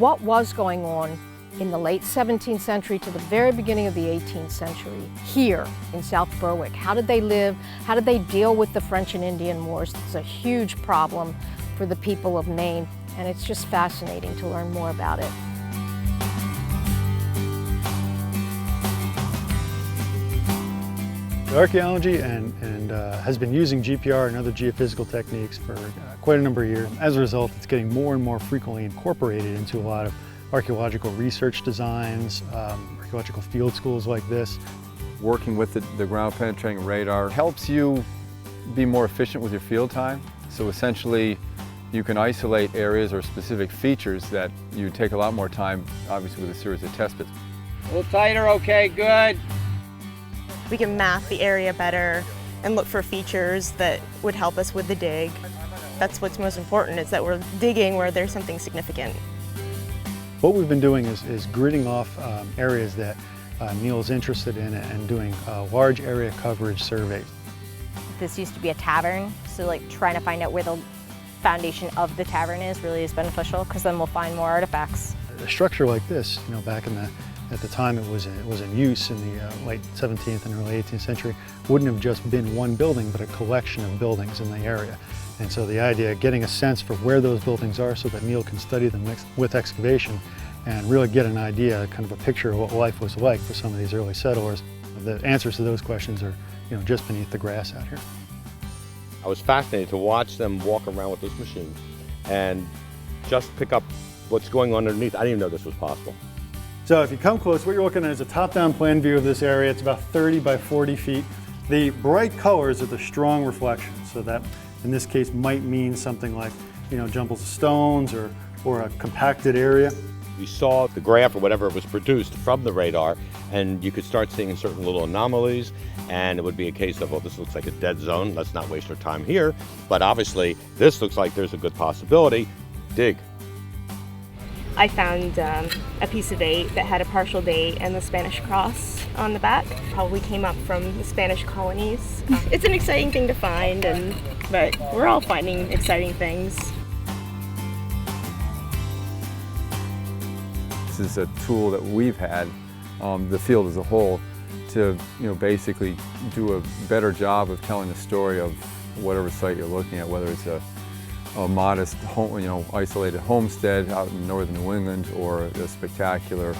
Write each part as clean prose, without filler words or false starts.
what was going on in the late 17th century to the very beginning of the 18th century here in South Berwick. How did they live? How did they deal with the French and Indian Wars? It's a huge problem for the people of Maine, and it's just fascinating to learn more about it. Archaeology has been using GPR and other geophysical techniques for quite a number of years. As a result, it's getting more and more frequently incorporated into a lot of archaeological research designs, archaeological field schools like this. Working with the ground penetrating radar helps you be more efficient with your field time. So essentially, you can isolate areas or specific features that you take a lot more time, obviously, with a series of test pits. A little tighter, okay, good. We can map the area better and look for features that would help us with the dig. That's what's most important, is that we're digging where there's something significant. What we've been doing is gridding off areas that Neill's interested in and doing large area coverage surveys. This used to be a tavern, so like trying to find out where the foundation of the tavern is really is beneficial, because then we'll find more artifacts. A structure like this, you know, back in at the time it was in use in the late 17th and early 18th century, wouldn't have just been one building, but a collection of buildings in the area. And so the idea of getting a sense for where those buildings are so that Neill can study them with excavation and really get an idea, kind of a picture of what life was like for some of these early settlers. The answers to those questions are, you know, just beneath the grass out here. I was fascinated to watch them walk around with those machines and just pick up what's going on underneath. I didn't even know this was possible. So if you come close, what you're looking at is a top-down plan view of this area. It's about 30 by 40 feet. The bright colors are the strong reflections, so that in this case might mean something like, you know, jumbles of stones or a compacted area. We saw the graph or whatever was produced from the radar, and you could start seeing certain little anomalies, and it would be a case of, well, this looks like a dead zone, let's not waste our time here. But obviously, this looks like there's a good possibility. Dig. I found a piece of date that had a partial date and the Spanish cross on the back. Probably came up from the Spanish colonies. It's an exciting thing to find, but we're all finding exciting things. This is a tool that we've had, the field as a whole, to basically do a better job of telling the story of whatever site you're looking at, whether it's a modest home, isolated homestead out in northern New England or a spectacular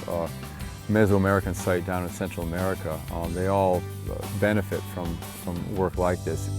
Mesoamerican site down in Central America. They all benefit from work like this.